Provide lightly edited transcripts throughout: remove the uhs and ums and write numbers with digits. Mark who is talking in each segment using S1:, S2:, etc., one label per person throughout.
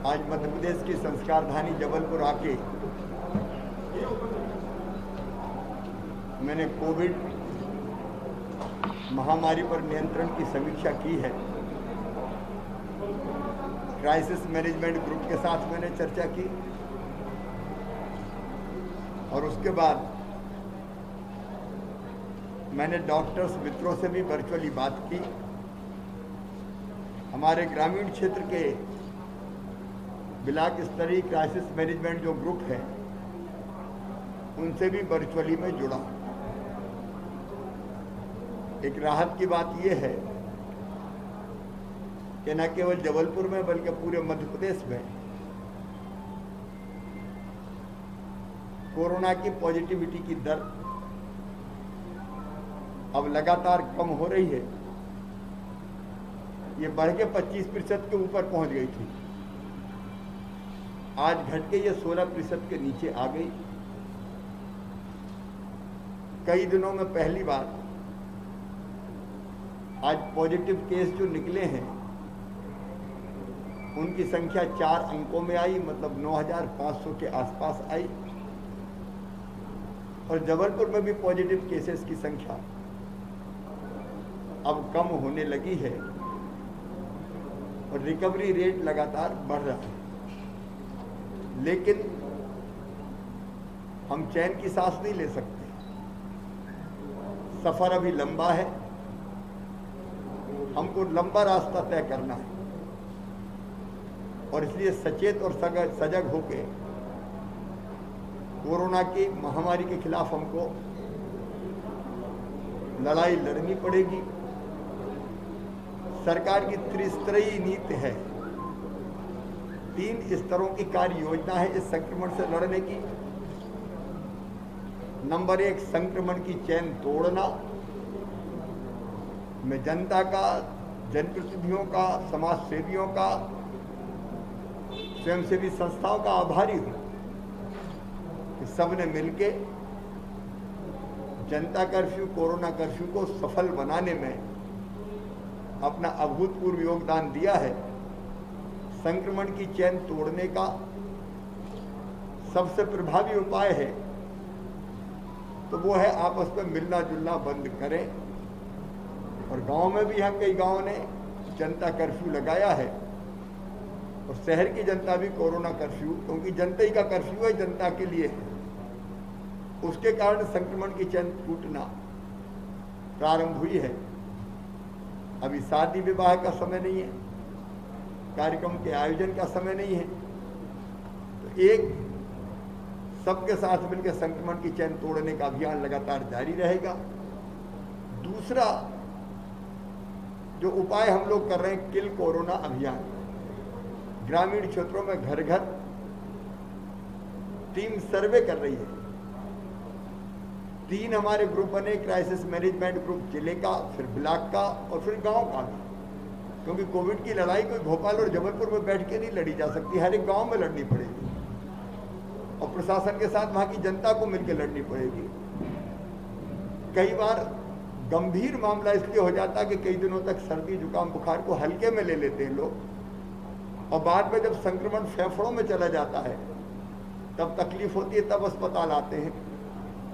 S1: आज मध्य प्रदेश की संस्कारधानी जबलपुर आके मैंने कोविड महामारी पर नियंत्रण की समीक्षा की है। क्राइसिस मैनेजमेंट ग्रुप के साथ मैंने चर्चा की और उसके बाद मैंने डॉक्टर्स मित्रों से भी वर्चुअली बात की। हमारे ग्रामीण क्षेत्र के ब्लॉक स्तरीय क्राइसिस मैनेजमेंट जो ग्रुप है उनसे भी वर्चुअली में जुड़ा। एक राहत की बात यह है कि न केवल जबलपुर में बल्कि पूरे मध्य प्रदेश में कोरोना की पॉजिटिविटी की दर अब लगातार कम हो रही है। ये बढ़ के 25% के ऊपर पहुंच गई थी, आज घट के ये 16% के नीचे आ गई। कई दिनों में पहली बार आज पॉजिटिव केस जो निकले हैं उनकी संख्या 4 अंकों में आई, मतलब 9,500 के आसपास आई। और जबलपुर में भी पॉजिटिव केसेस की संख्या अब कम होने लगी है और रिकवरी रेट लगातार बढ़ रहा है। लेकिन हम चैन की सांस नहीं ले सकते, सफर अभी लंबा है, हमको लंबा रास्ता तय करना है और इसलिए सचेत और सजग होकर कोरोना की महामारी के खिलाफ हमको लड़ाई लड़नी पड़ेगी। सरकार की त्रिस्तरीय नीति है, 3 स्तरों की कार्य योजना है इस संक्रमण से लड़ने की। नंबर 1, संक्रमण की चेन तोड़ना। मैं जनता का, जनप्रतिनिधियों का, समाज सेवियों का, स्वयंसेवी संस्थाओं का आभारी हूं कि सबने मिलके जनता कर्फ्यू, कोरोना कर्फ्यू को सफल बनाने में अपना अभूतपूर्व योगदान दिया है। संक्रमण की चेन तोड़ने का सबसे प्रभावी उपाय है तो वो है आपस में मिलना जुलना बंद करें। और गांव में भी यहाँ कई गांवों ने जनता कर्फ्यू लगाया है और शहर की जनता भी कोरोना कर्फ्यू, क्योंकि जनता ही का कर्फ्यू है, जनता के लिए है, उसके कारण संक्रमण की चेन टूटना प्रारंभ हुई है। अभी शादी विवाह का समय नहीं है, कार्यक्रम के आयोजन का समय नहीं है, तो एक सबके साथ मिलकर संक्रमण की चेन तोड़ने का अभियान लगातार जारी रहेगा। दूसरा जो उपाय हम लोग कर रहे हैं, किल कोरोना अभियान। ग्रामीण क्षेत्रों में घर घर टीम सर्वे कर रही है। 3 हमारे ग्रुप बने, क्राइसिस मैनेजमेंट ग्रुप जिले का, फिर ब्लॉक का और फिर गांव का भी, क्योंकि कोविड की लड़ाई कोई भोपाल और जबलपुर में बैठ के नहीं लड़ी जा सकती, हर एक गांव में लड़नी पड़ेगी और प्रशासन के साथ वहां की जनता को मिलकर लड़नी पड़ेगी। कई बार गंभीर मामला इसलिए हो जाता है कि कई दिनों तक सर्दी जुकाम बुखार को हल्के में ले लेते हैं लोग और बाद में जब संक्रमण फेफड़ों में चला जाता है तब तकलीफ होती है, तब अस्पताल आते हैं।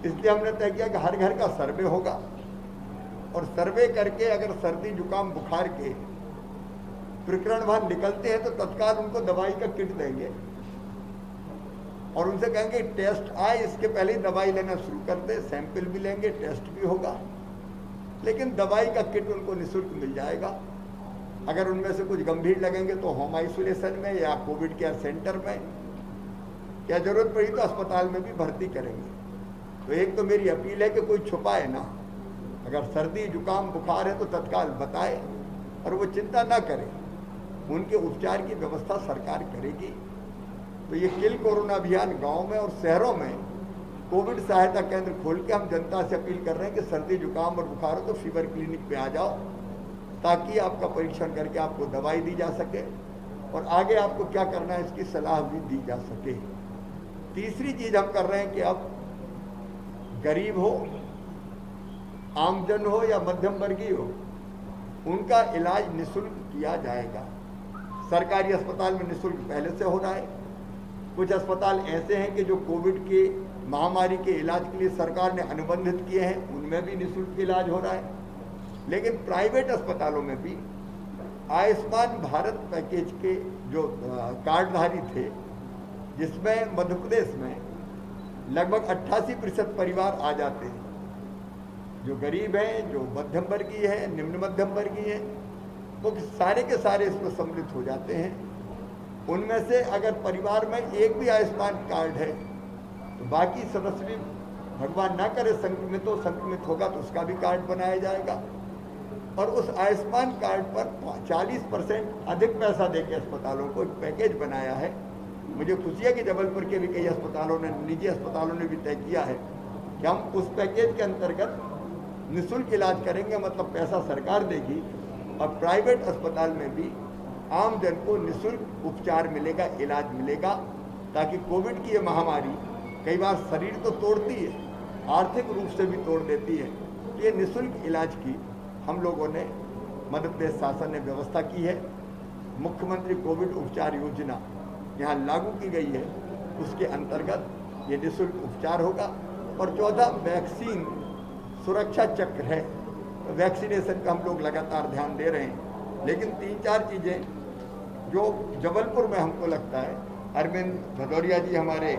S1: इसलिए हमने तय किया कि हर घर का सर्वे होगा और सर्वे करके अगर सर्दी जुकाम बुखार के प्रकरण वहां निकलते हैं तो तत्काल उनको दवाई का किट देंगे और उनसे कहेंगे टेस्ट आए, इसके पहले ही दवाई लेना शुरू कर दे, सैंपल भी लेंगे, टेस्ट भी होगा, लेकिन दवाई का किट उनको निःशुल्क मिल जाएगा। अगर उनमें से कुछ गंभीर लगेंगे तो होम आइसोलेशन में या कोविड केयर सेंटर में, क्या जरूरत पड़ी तो अस्पताल में भी भर्ती करेंगे। तो एक तो मेरी अपील है कि कोई छुपाए ना, अगर सर्दी जुकाम बुखार है तो तत्काल बताए और वो चिंता ना करे, उनके उपचार की व्यवस्था सरकार करेगी। तो ये किल कोरोना अभियान गांव में और शहरों में कोविड सहायता केंद्र खोल के हम जनता से अपील कर रहे हैं कि सर्दी जुकाम और बुखार हो तो फीवर क्लिनिक पे आ जाओ, ताकि आपका परीक्षण करके आपको दवाई दी जा सके और आगे आपको क्या करना है इसकी सलाह भी दी जा सके। तीसरी चीज हम कर रहे हैं कि अब गरीब हो, आमजन हो या मध्यम वर्गीय हो, उनका इलाज निःशुल्क किया जाएगा। सरकारी अस्पताल में निःशुल्क पहले से हो रहा है। कुछ अस्पताल ऐसे हैं कि जो कोविड के महामारी के इलाज के लिए सरकार ने अनुबंधित किए हैं, उनमें भी निःशुल्क इलाज हो रहा है। लेकिन प्राइवेट अस्पतालों में भी आयुष्मान भारत पैकेज के जो कार्डधारी थे, जिसमें मध्य प्रदेश में लगभग 88% परिवार आ जाते हैं, जो गरीब हैं, जो मध्यम वर्गीय है, निम्न मध्यम वर्गीय हैं, वो सारे के सारे इसमें सम्मिलित हो जाते हैं। उनमें से अगर परिवार में एक भी आयुष्मान कार्ड है तो बाकी सदस्य भी, भगवान ना करे संक्रमित होगा तो उसका भी कार्ड बनाया जाएगा। और उस आयुष्मान कार्ड पर 40% अधिक पैसा देके अस्पतालों को एक पैकेज बनाया है। मुझे खुशी है कि जबलपुर के भी कई अस्पतालों ने, निजी अस्पतालों ने भी तय किया है कि हम उस पैकेज के अंतर्गत निःशुल्क इलाज करेंगे, मतलब पैसा सरकार देगी और प्राइवेट अस्पताल में भी आम जन को निःशुल्क उपचार मिलेगा, इलाज मिलेगा, ताकि कोविड की ये महामारी कई बार शरीर तो तोड़ती है, आर्थिक रूप से भी तोड़ देती है। ये निःशुल्क इलाज की हम लोगों ने, मध्य प्रदेश शासन ने व्यवस्था की है। मुख्यमंत्री कोविड उपचार योजना यहाँ लागू की गई है, उसके अंतर्गत ये निःशुल्क उपचार होगा। और 14 वैक्सीन सुरक्षा चक्र है, तो वैक्सीनेशन का हम लोग लगातार ध्यान दे रहे हैं। लेकिन 3-4 चीज़ें जो जबलपुर में हमको लगता है, अरविंद भदौरिया जी हमारे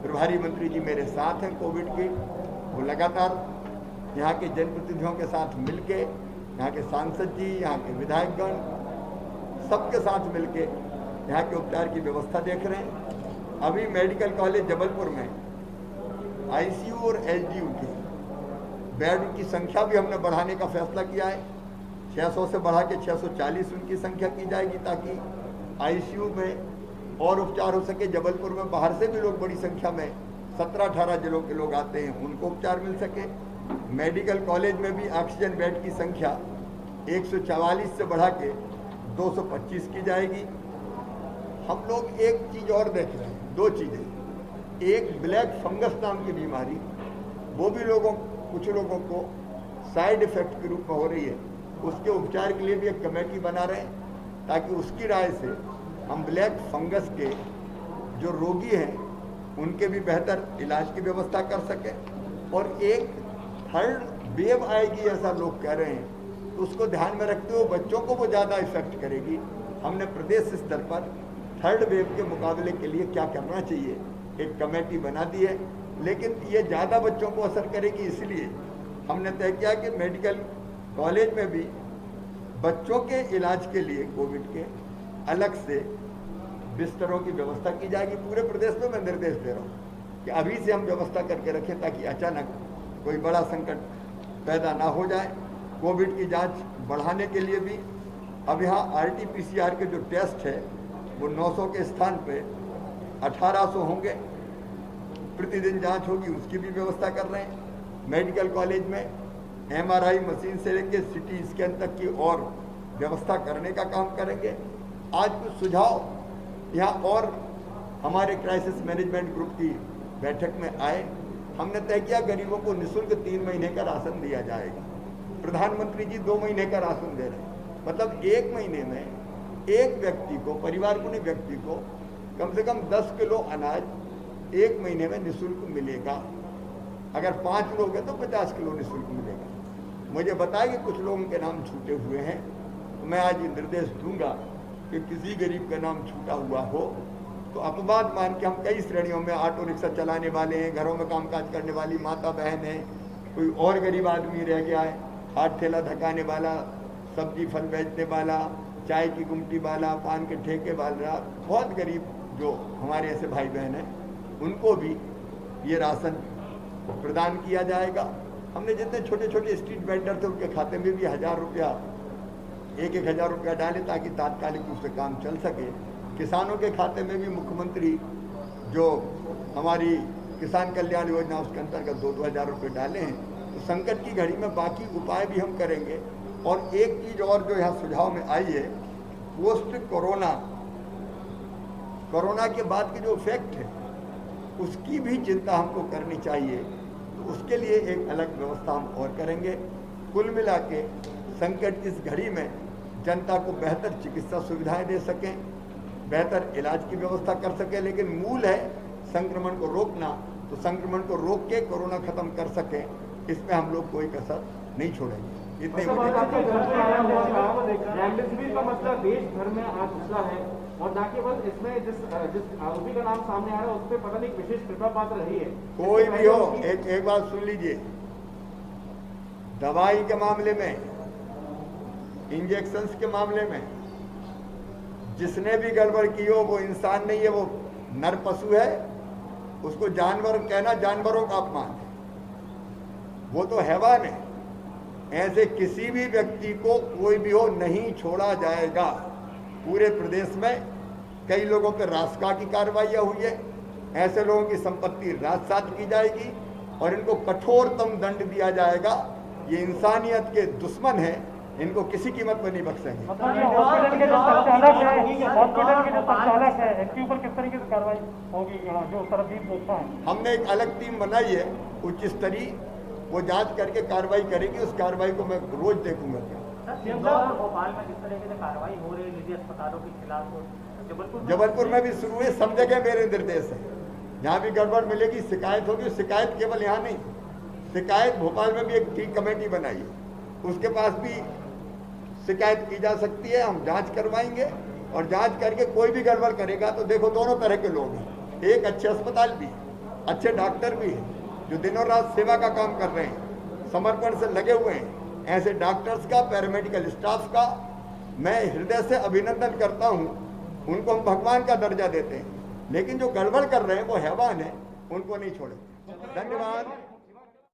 S1: प्रभारी मंत्री जी मेरे साथ हैं कोविड के, वो लगातार यहाँ के जनप्रतिनिधियों के साथ मिलके, यहाँ के सांसद जी, यहाँ के विधायकगण, सबके साथ मिलके यहाँ के उपचार की व्यवस्था देख रहे हैं। अभी मेडिकल कॉलेज जबलपुर में आईसीयू और एलजीयू की बेड की संख्या भी हमने बढ़ाने का फैसला किया है। 600 से बढ़ा के 640 उनकी संख्या की जाएगी, ताकि आईसीयू में और उपचार हो सके। जबलपुर में बाहर से भी लोग बड़ी संख्या में 17-18 जिलों के लोग आते हैं, उनको उपचार मिल सके। मेडिकल कॉलेज में भी ऑक्सीजन बेड की संख्या 144 से बढ़ा के 225 की जाएगी। हम लोग एक चीज़ और देख रहे हैं, 2 चीज़ें। एक ब्लैक फंगस नाम की बीमारी, वो भी कुछ लोगों को साइड इफेक्ट के रूप में हो रही है, उसके उपचार के लिए भी एक कमेटी बना रहे हैं, ताकि उसकी राय से हम ब्लैक फंगस के जो रोगी हैं उनके भी बेहतर इलाज की व्यवस्था कर सकें। और एक थर्ड वेव आएगी ऐसा लोग कह रहे हैं, तो उसको ध्यान में रखते हुए बच्चों को वो ज़्यादा इफेक्ट करेगी। हमने प्रदेश स्तर पर थर्ड वेव के मुकाबले के लिए क्या करना चाहिए एक कमेटी बना दी है। लेकिन ये ज़्यादा बच्चों को असर करेगी, इसलिए हमने तय किया कि मेडिकल कॉलेज में भी बच्चों के इलाज के लिए कोविड के अलग से बिस्तरों की व्यवस्था की जाएगी। पूरे प्रदेश में मैं निर्देश दे रहा हूँ कि अभी से हम व्यवस्था करके रखें, ताकि अचानक कोई बड़ा संकट पैदा ना हो जाए। कोविड की जांच बढ़ाने के लिए भी अब यहाँ RT-PCR के जो टेस्ट है वो 900 के स्थान पे 1800 होंगे, प्रतिदिन जांच होगी, उसकी भी व्यवस्था कर रहे हैं। मेडिकल कॉलेज में MRI मशीन से लेकर CT स्कैन तक की और व्यवस्था करने का काम करेंगे। आज कुछ सुझाव यहाँ और हमारे क्राइसिस मैनेजमेंट ग्रुप की बैठक में आए। हमने तय किया गरीबों को निःशुल्क 3 महीने का राशन दिया जाएगा। प्रधानमंत्री जी 2 महीने का राशन दे रहे हैं, मतलब 1 महीने में एक व्यक्ति को, परिवार को नहीं, व्यक्ति को कम से कम 10 किलो अनाज 1 महीने में निःशुल्क मिलेगा। अगर 5 लोग हैं तो 50 किलो निःशुल्क मिलेगा। मुझे बताया कि कुछ लोगों के नाम छूटे हुए हैं, तो मैं आज निर्देश दूंगा कि किसी गरीब का नाम छूटा हुआ हो तो अपवाद मान के हम कई श्रेणियों में, ऑटो रिक्शा चलाने वाले हैं, घरों में कामकाज करने वाली माता बहन है, कोई और गरीब आदमी रह गया है, हाथ ठेला धकाने वाला, सब्जी फल बेचने वाला, चाय की गुमटी वाला, पान के ठेके वाला, बहुत गरीब जो हमारे ऐसे भाई बहन हैं, उनको भी ये राशन प्रदान किया जाएगा। हमने जितने छोटे छोटे स्ट्रीट वेंडर थे उनके खाते में भी 1000 रुपया, 1-1000 रुपया डाले, ताकि तात्कालिक रूप से काम चल सके। किसानों के खाते में भी मुख्यमंत्री जो हमारी किसान कल्याण योजना उसके अंतर्गत 2-2 हज़ार रुपये डाले हैं। तो संकट की घड़ी में बाकी उपाय भी हम करेंगे। और एक चीज़ और जो यहाँ सुझाव में आई है, पोस्ट कोरोना के बाद के जो इफेक्ट है उसकी भी चिंता हमको करनी चाहिए, तो उसके लिए एक अलग व्यवस्था हम और करेंगे। कुल मिला के संकट की इस घड़ी में जनता को बेहतर चिकित्सा सुविधाएं दे सकें, बेहतर इलाज की व्यवस्था कर सकें। लेकिन मूल है संक्रमण को रोकना, तो संक्रमण को रोक के कोरोना खत्म कर सकें, इसमें हम लोग कोई कसर नहीं छोड़ेंगे। इतने
S2: रेमडेसिविर का मसला देश भर में आज घुसा है और न केवल इसमें जिस आरोपी का नाम सामने आ रहा है उस पर पता नहीं विशेष कृपा पात्र रही है।
S1: कोई भी हो, एक बात सुन लीजिए, दवाई के मामले में, इंजेक्शंस के मामले में जिसने भी गड़बड़ की हो वो इंसान नहीं है, वो नर पशु है। उसको जानवर कहना जानवरों का अपमान है, वो तो हैवान है। ऐसे किसी भी व्यक्ति को कोई भी हो नहीं छोड़ा जाएगा। पूरे प्रदेश में कई लोगों पर रासका की कार्रवाइयां हुई है, ऐसे लोगों की संपत्ति राजसात की जाएगी और इनको कठोरतम दंड दिया जाएगा। ये इंसानियत के दुश्मन हैं, इनको किसी कीमत पर नहीं बख्शेंगे।
S3: हॉस्पिटल के जो संचालक है इसके ऊपर किस तरीके से कार्रवाई होगी, जो सरबजीत दोषा है?
S1: हमने एक अलग टीम बनाई है उच्च स्तरीय, वो जांच करके कार्रवाई करेगी। उस कार्रवाई को मैं रोज देखूंगा।
S3: भोपाल में जिस तरीके से कार्रवाई हो रही है निजी अस्पतालों के खिलाफ,
S1: जबलपुर में भी शुरू है। सब जगह मेरे निर्देश है, जहाँ भी गड़बड़ मिलेगी शिकायत होगी। शिकायत केवल यहाँ नहीं, शिकायत भोपाल में भी एक ठीक कमेटी बनाई है, उसके पास भी शिकायत की जा सकती है। हम जांच करवाएंगे और जांच करके कोई भी गड़बड़ करेगा तो देखो दोनों तरह के लोग हैं। एक अच्छे अस्पताल भी, अच्छे डॉक्टर भी हैं जो दिनों रात सेवा का काम कर रहे हैं, समर्पण से लगे हुए हैं। ऐसे डॉक्टर्स का, पैरामेडिकल स्टाफ का मैं हृदय से अभिनंदन करता हूं। उनको हम भगवान का दर्जा देते हैं, लेकिन जो गड़बड़ कर रहे हैं वो हैवान है, उनको नहीं छोड़ेंगे। धन्यवाद।